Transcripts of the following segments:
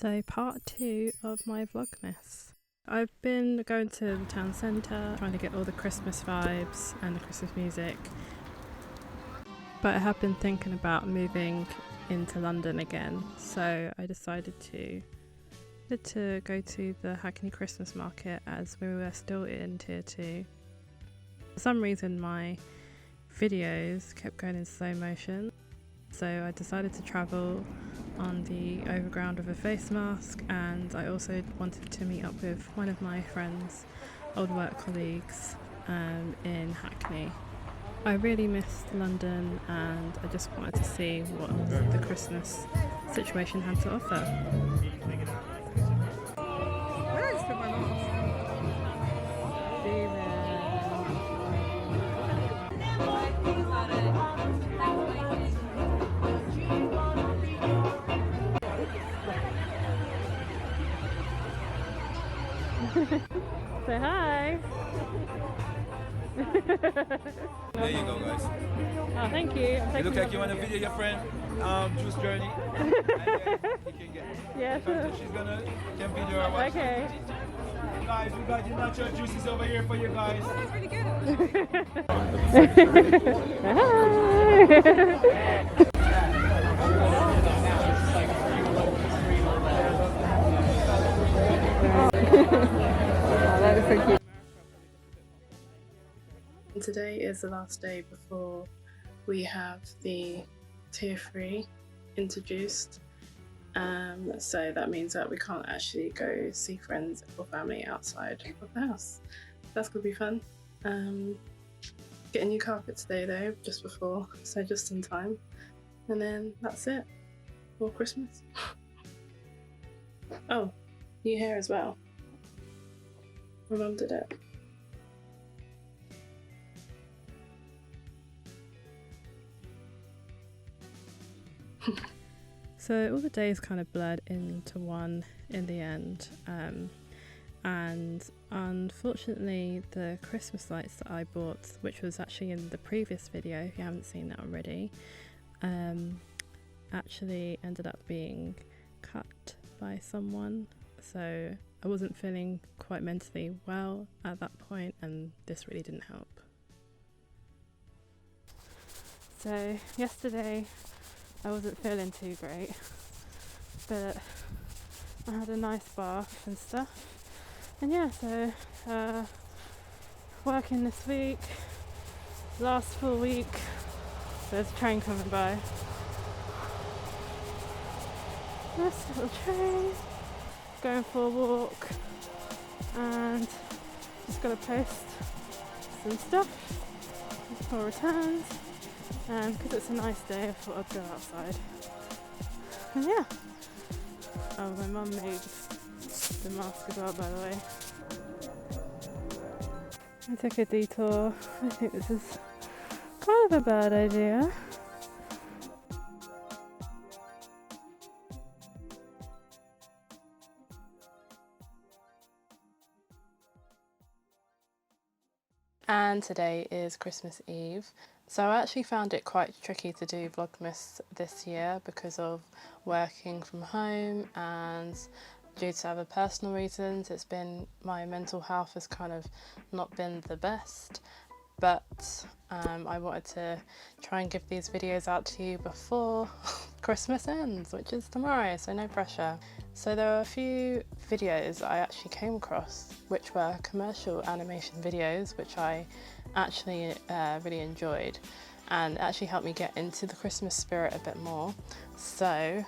So part 2 of my Vlogmas. I've been going to the town centre, trying to get all the Christmas vibes and the Christmas music. But I have been thinking about moving into London again, so I decided to go to the Hackney Christmas market as we were still in tier 2. For some reason my videos kept going in slow motion, so I decided to travel on the overground with a face mask, and I also wanted to meet up with one of my friends, old work colleagues in Hackney. I really missed London and I just wanted to see what the Christmas situation had to offer. Say hi! There you go, guys. Oh, thank you. You look like you want to video your friend Juice Journey. And he can get yeah, sure. she's gonna can video her watch. Okay. Guys, we got the natural juices over here for you guys. That's really good. That was so cute. Today is the last day before we have the tier 3 introduced, so that means that we can't actually go see friends or family outside of the house. That's gonna be fun. Get a new carpet today though, just before, so just in time, and then that's it for Christmas. Oh, new hair as well. My mum did it. So all the days kind of blurred into one in the end, and unfortunately the Christmas lights that I bought, which was actually in the previous video if you haven't seen that already, actually ended up being cut by someone, so I wasn't feeling quite mentally well at that point, and this really didn't help. So yesterday I wasn't feeling too great, but I had a nice bath and stuff, and yeah, so working this week, last full week. There's a train coming by. Nice little train. Going for a walk, and just gonna post some stuff for returns. Because it's a nice day, I thought I'd go outside. And yeah. Oh, my mum made the mask as well, by the way. I took a detour. I think this is kind of a bad idea. And today is Christmas Eve. So I actually found it quite tricky to do Vlogmas this year because of working from home, and due to other personal reasons, my mental health has kind of not been the best. But I wanted to try and give these videos out to you before Christmas ends, which is tomorrow, so no pressure. So there are a few videos I actually came across which were commercial animation videos, which I actually really enjoyed and actually helped me get into the Christmas spirit a bit more. So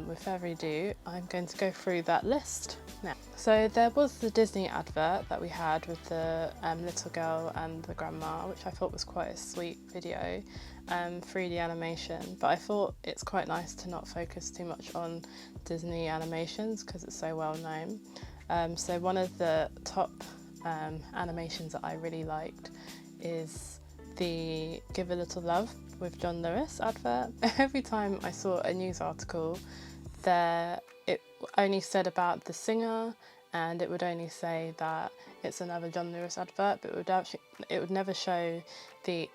with further ado, I'm going to go through that list now. So there was the Disney advert that we had with the little girl and the grandma, which I thought was quite a sweet video, 3D animation, but I thought it's quite nice to not focus too much on Disney animations because it's so well known. So one of the top animations that I really liked is the Give a Little Love with John Lewis advert. Every time I saw a news article there, it only said about the singer, and it would only say that it's another John Lewis advert, but it would never show the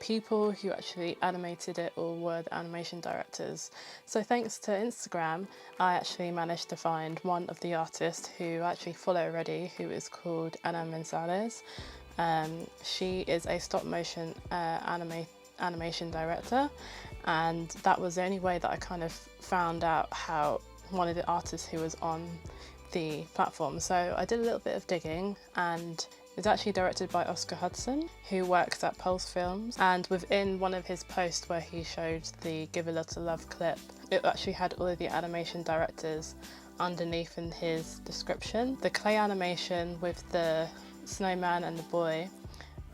people who actually animated it or were the animation directors. So thanks to Instagram, I actually managed to find one of the artists who I actually follow already, who is called Mantzrais. She is a stop motion animation director, and that was the only way that I kind of found out how one of the artists who was on the platform. So I did a little bit of digging, and it's actually directed by Oscar Hudson, who works at Pulse Films, and within one of his posts where he showed the Give a Little Love clip, it actually had all of the animation directors underneath in his description. The clay animation with the snowman and the boy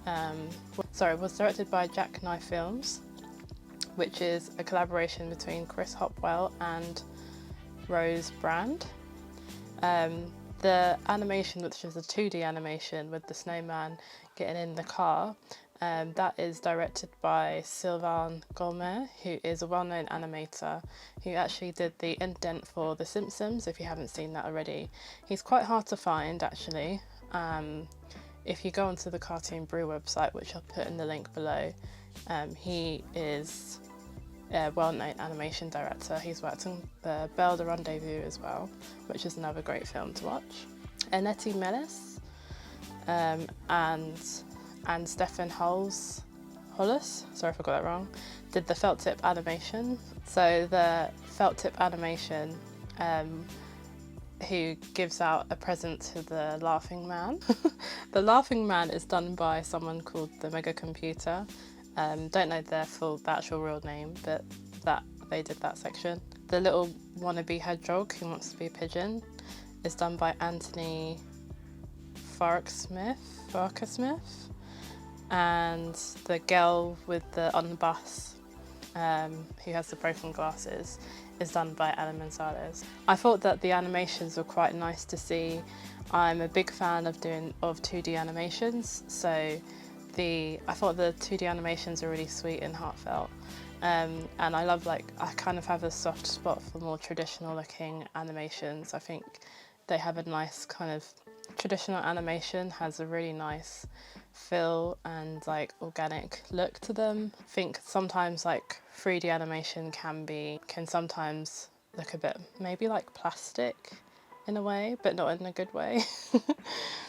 was directed by Jackknife Films, which is a collaboration between Chris Hopwell and Rose Brand. The animation, which is a 2D animation with the snowman getting in the car, that is directed by Sylvain Gourmet, who is a well-known animator who actually did the indent for The Simpsons, if you haven't seen that already. He's quite hard to find, actually. If you go onto the Cartoon Brew website, which I'll put in the link below, he is a well-known animation director. He's worked on the Belle de Rendezvous as well, which is another great film to watch. Anete, Melece, and Stefan Holus, sorry if I got that wrong, did the felt tip animation. So the felt tip animation, who gives out a present to the Laughing Man. The Laughing Man is done by someone called the Megacomputer. Don't know the actual real name, but that they did that section. The little wannabe hedgehog who wants to be a pigeon is done by Anthony Farqhaur-Smith, and the girl on the bus, who has the broken glasses, is done by Mantzrais. I thought that the animations were quite nice to see. I'm a big fan of 2D animations, so I thought the 2D animations are really sweet and heartfelt. And I kind of have a soft spot for more traditional looking animations. I think they have a nice kind of, traditional animation has a really nice feel and like organic look to them. I think sometimes like 3D animation can sometimes look a bit maybe like plastic in a way, but not in a good way.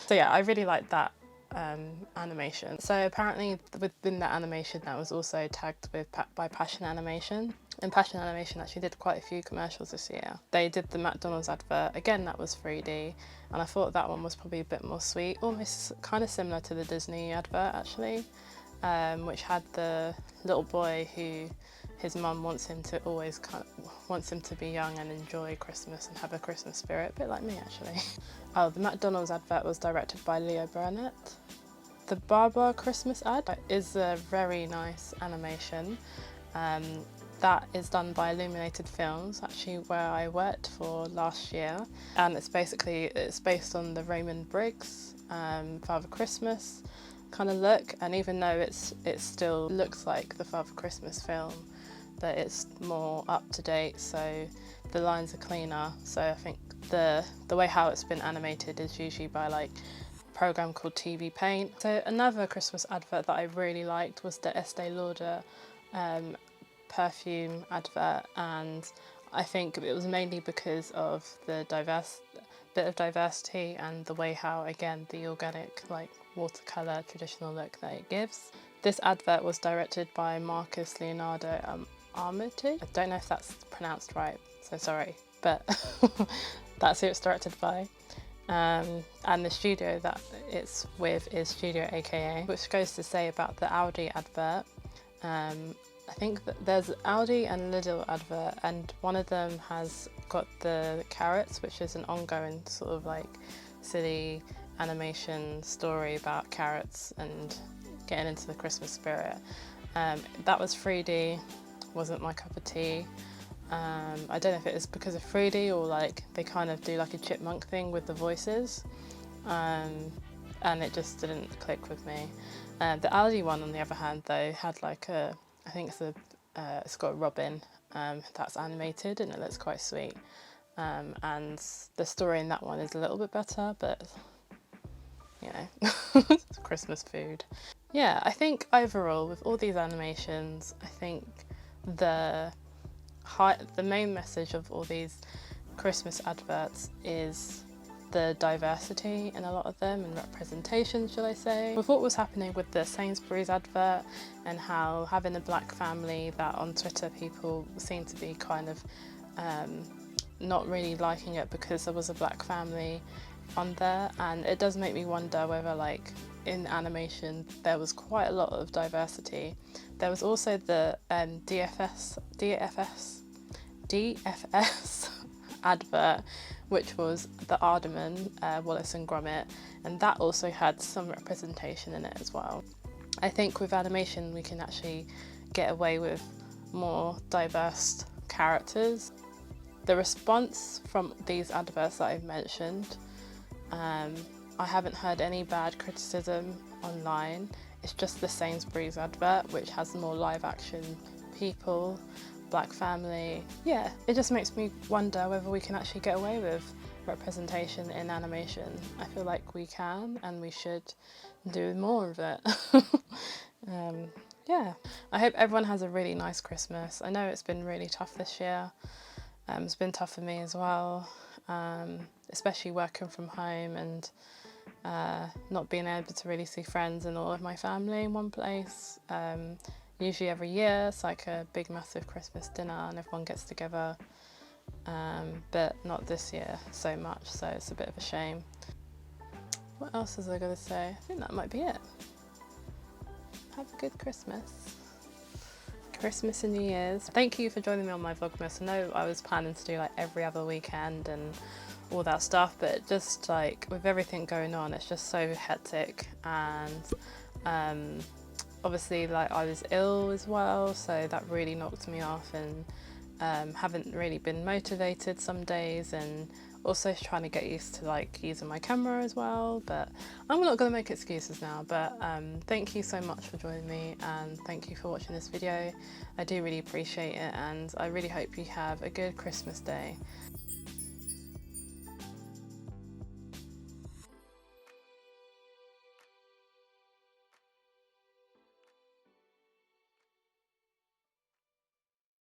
So yeah, I really like that animation. So apparently within that animation that was also tagged by Passion Animation, and Passion Animation actually did quite a few commercials this year. They did the McDonald's advert, again that was 3D, and I thought that one was probably a bit more sweet, almost kind of similar to the Disney advert actually, which had the little boy who his mum wants him to be young and enjoy Christmas and have a Christmas spirit, a bit like me actually. Oh, the McDonald's advert was directed by Leo Burnett. The Barbour Christmas ad is a very nice animation. That is done by Illuminated Films, actually where I worked for last year, and it's based on the Raymond Briggs Father Christmas kind of look, and even though it still looks like the Father Christmas film, that it's more up to date, so the lines are cleaner. So I think the way how it's been animated is usually by like a program called TV Paint. So another Christmas advert that I really liked was the Estee Lauder perfume advert, and I think it was mainly because of the bit of diversity and the way how, again, the organic like watercolour traditional look that it gives. This advert was directed by Marcus Leonardo Armitage. I don't know if that's pronounced right, so sorry, but that's who it's directed by. And the studio that it's with is Studio AKA, which goes to say about the Aldi advert. I think that there's Aldi and Lidl advert, and one of them has got the carrots, which is an ongoing sort of like silly animation story about carrots and getting into the Christmas spirit. That was 3D, wasn't my cup of tea. I don't know if it was because of 3D or like they kind of do like a chipmunk thing with the voices, and it just didn't click with me. The Aldi one, on the other hand, though, had like I think it's got a robin that's animated and it looks quite sweet. And the story in that one is a little bit better, but you know, Christmas food. Yeah, I think overall with all these animations, I think the main message of all these Christmas adverts is the diversity in a lot of them, and representation, should I say. With what was happening with the Sainsbury's advert and how having a black family, that on Twitter people seem to be kind of not really liking it because there was a black family on there, and it does make me wonder whether like in animation there was quite a lot of diversity. There was also the DFS advert, which was the Alderman, Wallace and Gromit, and that also had some representation in it as well. I think with animation we can actually get away with more diverse characters. The response from these adverts that I've mentioned, I haven't heard any bad criticism online. It's just the Sainsbury's advert, which has more live action people, black family. Yeah, it just makes me wonder whether we can actually get away with representation in animation. I feel like we can, and we should do more of it. Yeah, I hope everyone has a really nice Christmas. I know it's been really tough this year. It's been tough for me as well, especially working from home and not being able to really see friends and all of my family in one place. Usually every year it's like a big massive Christmas dinner and everyone gets together, but not this year so much, so it's a bit of a shame. What else was I going to say? I think that might be it. Have a good Christmas. Christmas and New Year's. Thank you for joining me on my Vlogmas. I know I was planning to do like every other weekend and all that stuff, but just like with everything going on, it's just so hectic, and obviously like I was ill as well, so that really knocked me off, and haven't really been motivated some days, and also trying to get used to like using my camera as well. But I'm not going to make excuses now, but thank you so much for joining me, and thank you for watching this video. I do really appreciate it, and I really hope you have a good Christmas day.